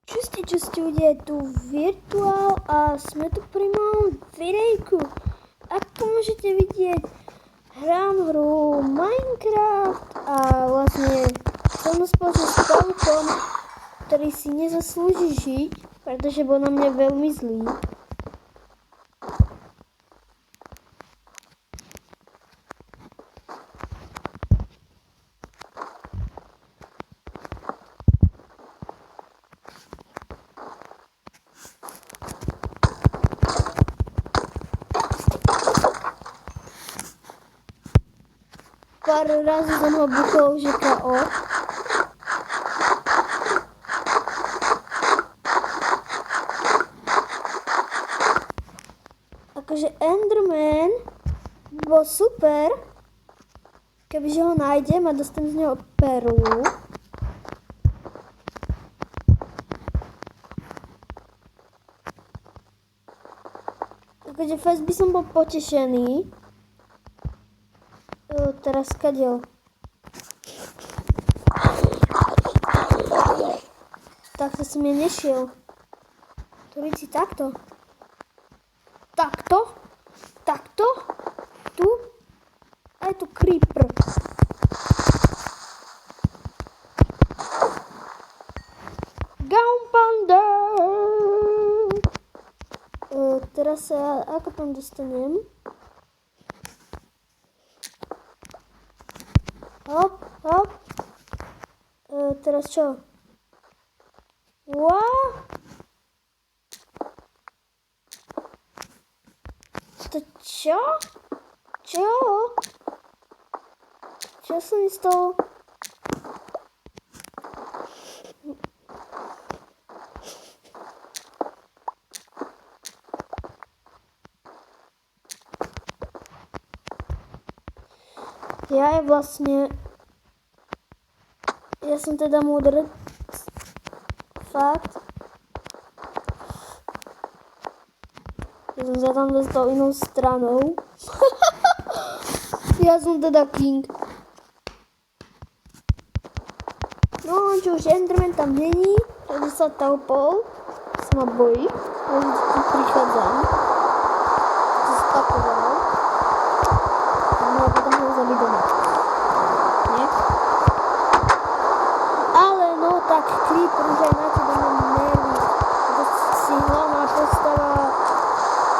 Čusti, ľudia, je tu Virtuál a sme tu pri mojom videjku. Ako môžete vidieť, hrám hru Minecraft a vlastne som spoločne s Pavkom, ktorý si nezaslúži žiť, pretože bol na mňa veľmi zlý. Pár razy som ho buchol, že KO. Akože Enderman bol super, kebyže ho nájdem a dostanem z neho perlu. Akože fest by som bol potešený. Teraz kadeľ. Takto som ja nešiel. Turici, takto. Takto. Takto. Tu. A je tu creeper. Gunpowder. Teraz sa ako tam dostanem? Hop, hop. Teraz čo? Wow. To čo? Čo? Čo sa mi stalo? Ja som teda múdr. Fakt. Ja som sa tam dostal inou stranou. Ja som teda king. No, čo už Enderman tam není, takže sa taupol. Sa ma bojí, takže tu prichádzam. To sa spakoval. No a potom ho zabiť doma. Nie? Ale no tak Creeper už aj na teba mám nervy. To si hlavná postava.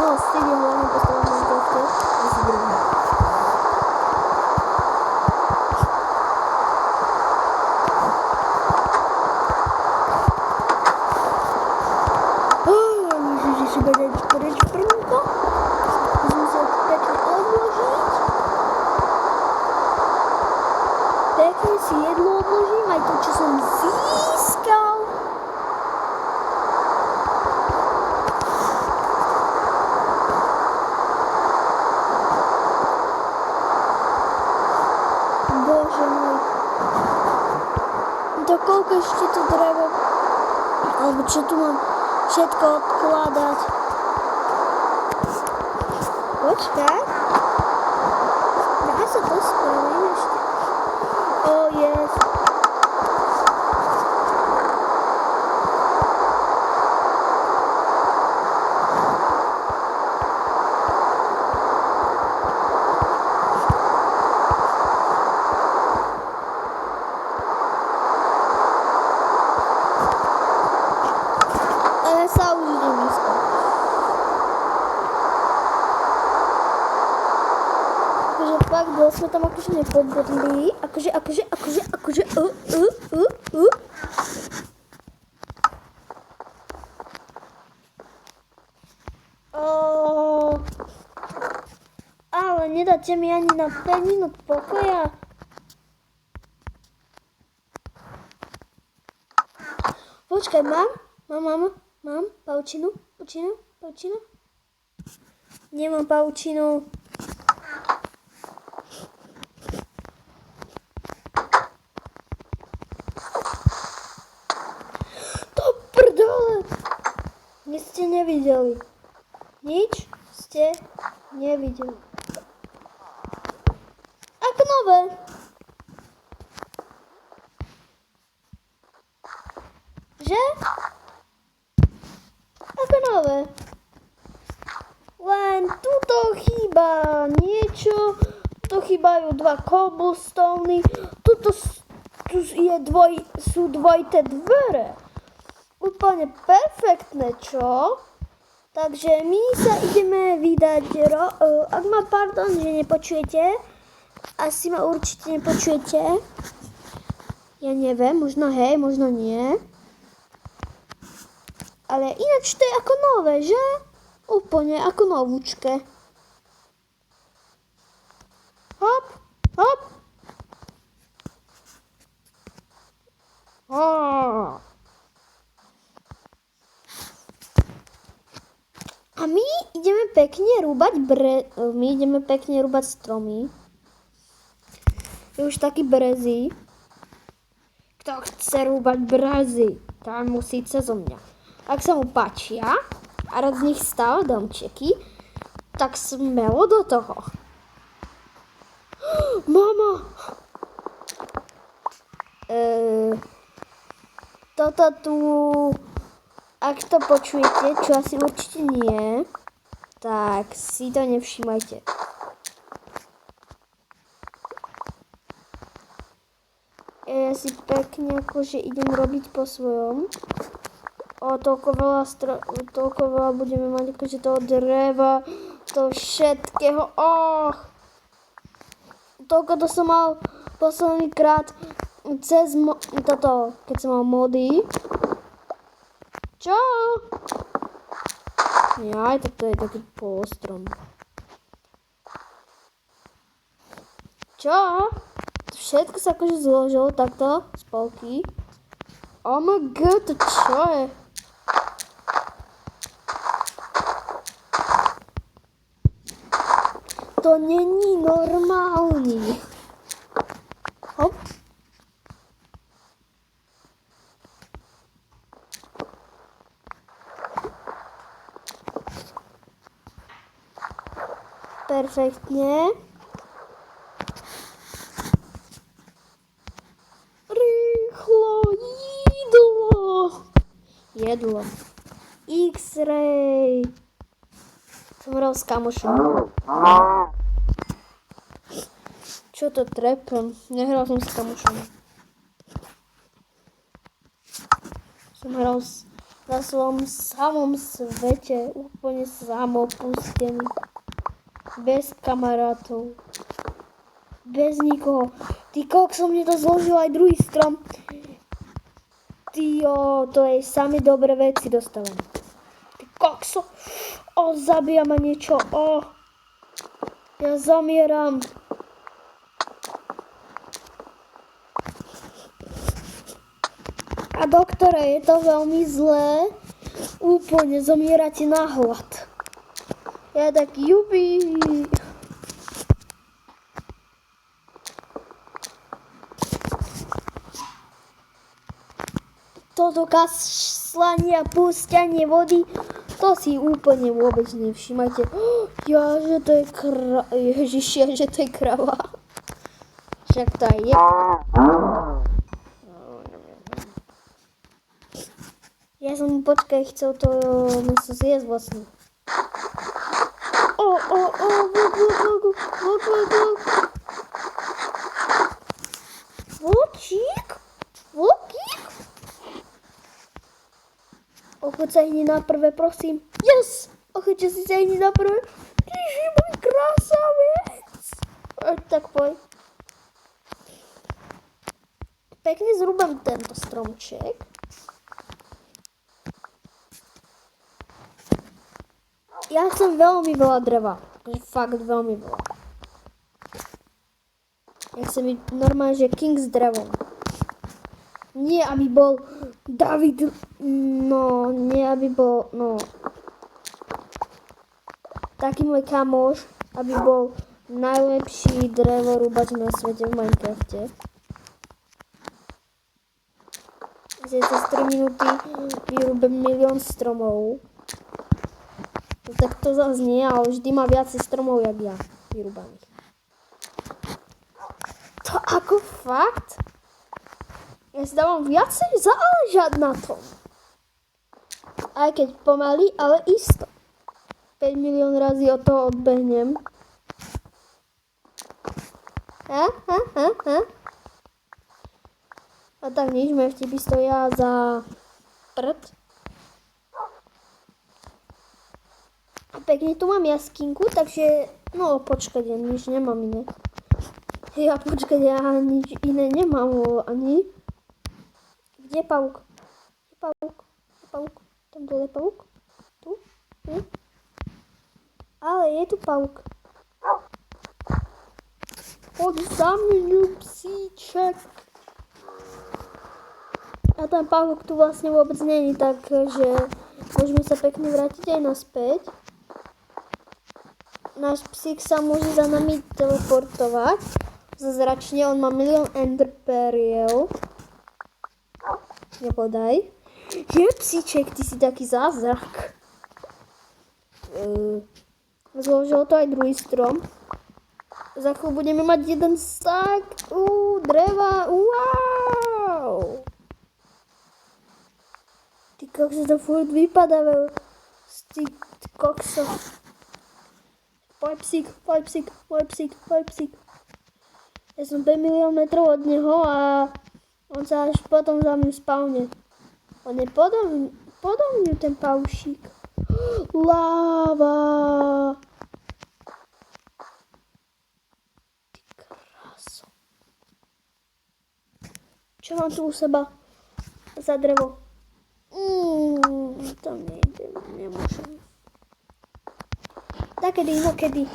No, Steve je hlavná postava v Minecrafte. A si druhá. Ježiši, preč prvnko. Musím sa pekne odložiť. Pekne si jedlo odložím, aj to, čo som získal. Bože môj. To koľko ešte to drevo? Alebo čo tu mám všetko odkladať? Počkaj. Dá sa to spraviť ešte. Oh yes. Ale sa už idem vyspať. Akože fakt, dlho sme tam akože nepobudli. Akože. Ale nedáte mi ani na 5 minút pokoja. Počkaj, mám paučinu? Nemám paučinu. To prdele! Nic ste nevideli. Nič ste nevideli. Ako nové. Že? Tuto chýba niečo, tu chýbajú 2 cobblestony, tu sú dvojité dvere. Úplne perfektné, čo? Takže my sa ideme vydať, ak ma pardon, že nepočujete, asi ma určite nepočujete. Ja neviem, možno hej, možno nie. Ale ináč to je ako nové, že? Úplne ako novúčke. Hop, hop. A my ideme pekne rúbať stromy. Je už taký brezí. Kto chce rúbať brezy, tak musí cez mňa. Ak sa mu páčia a rád z nich stáva domčeky, tak smelo do toho. Mama! Toto tu, ak to počujete, čo asi určite nie, tak si to nevšímajte. Ja si pekne akože idem robiť po svojom. Toľko veľa budeme mať akože toho dreva, toho všetkého. Toľko to som mal posledný krát cez toto, keď som mal mody. Čo? Jaj, tak to je taký polostrom. Čo? Všetko sa akože zložilo takto, spolky. Oh my god, to čo je? To není normální. Hop. Perfektně. Rychlo, jedlo. X-ray. Som hral s kamošom. Čo to trepem? Nehral som s kamošom. Som hral na svojom samom svete. Úplne samopustený. Bez kamarátov. Bez nikoho. Ty kokso, mne to zložil aj druhý strom. Tyjo, to je sami dobré veci dostávam. Ty kokso. Zabíja ma niečo. Ja zamieram. A doktore, je to veľmi zlé. Úplne zomierate na hlad. Ja tak jubi. Toto kašľanie a púšťanie vody, to si úplne vôbec nevšímajte. Že to je Ježišia, že to je krava. Však to aj je. Ja som, počkaj, chcel to meso zjesť vlastne. Vlčík? Vlkík? Ochoď sa hneď na prvé, prosím. Yes! Ochoď si sa hneď na prvé. Ježi, môj krásavec. Tak poď. Pekne zrúbam tento stromček. Ja chcem veľmi veľa dreva. Fakt veľmi veľa. Ja chcem byť normálne, že king s drevom. Nie, aby bol David, taký môj kamoš, aby bol najlepší drevorúbač na svete v Minecrafte. Za 3 minúty vyrúbem 1 000 000 stromov. Tak to zase nie, ale vždy má viacej stromov, jak ja, vyrúbaných. To ako fakt? Ja si dávam viacej záležať na tom. Aj keď pomaly, ale isto. 5 milión razy od toho odbehnem. A tak nič, moje vtipy stoja za prd. A pekne tu mám jaskinku, takže, no počkať, ja nič nemám iné. Ja počkať, ja nič iné nemám ani. Kde je pavúk? Kde je pavúk? Kde je pavúk? Tam dole je pavúk? Tu? Ale je tu pavúk. Poď za mňu, psíček. A ten pavúk tu vlastne vôbec není, takže môžeme sa pekne vrátiť aj naspäť. Náš psík sa môže za nami teleportovať. Zázračne, on má 1 000 000 enderperiel. Nebodaj. Je, psíček, ty si taký zázrak. Zložil to aj druhý strom. Za chvíľu budeme mať jeden sák dreva. Wow! Ty kokso, to furt vypadávajú z tých koksov. Poď psík, poď psík, poď psík, poď psík. Ja som 5 milión metrov od neho a on sa až potom za mňu spavne. On je podo mňu ten paušík. Láva! Čo mám tu u seba za drevo? To nejde, nemôžem. Takedy, inokedy.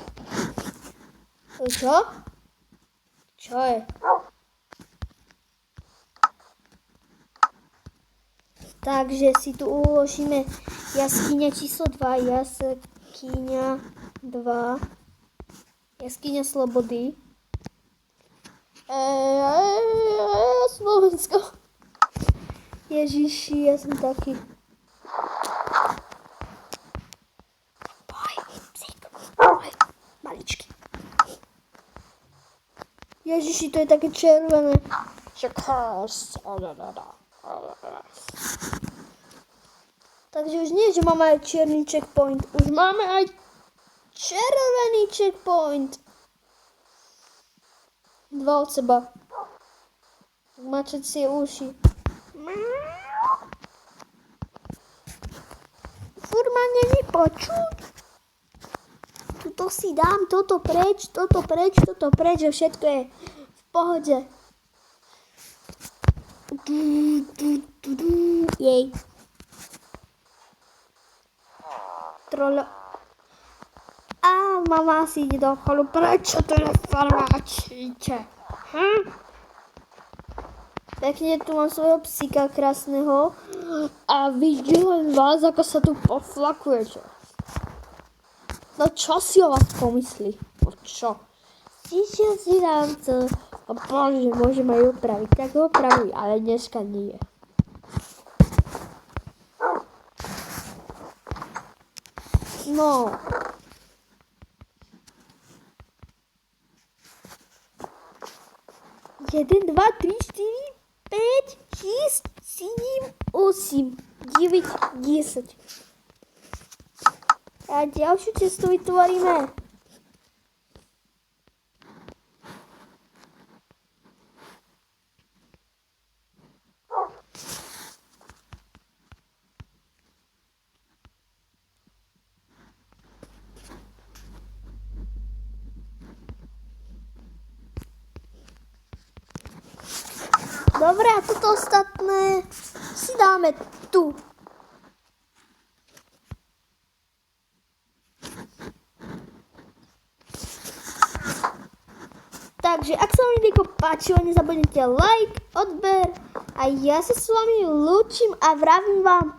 Čo? Čo je? Takže si tu uložíme jaskyňa číslo 2, jaskyňa 2, jaskyňa slobody. Slovensko. Ježiši, ja som taký. Boj, psík, boj, maličký. Ježiši, to je také červené. Takže už nie, že máme aj čierny checkpoint. Už máme aj červený checkpoint. 2 od seba. Mačať si uši. Furt ma není počuť. Tuto si dám, toto preč, toto preč a všetko je v pohode. Jej. Trolo. A mama si ide do cholu. Prečo to nefarmáčite? Pekne tu mám svojho psíka krásneho a vidím len vás, ako sa tu poflakujete. No čo si o vás pomyslí? No čo? Si dám to. A bože, môžem aj upraviť. Tak ho upravuj, ale dneska nie. No. Jeden, dva, tri, štyri, 5, 6, 7, 8, 9, 10. A ďalšiu cestu vytvoríme. Dobre, a toto ostatné si dáme tu. Takže, ak sa vám video páčilo, nezabudnite like, odber a ja sa s vami lúčim a vravím vám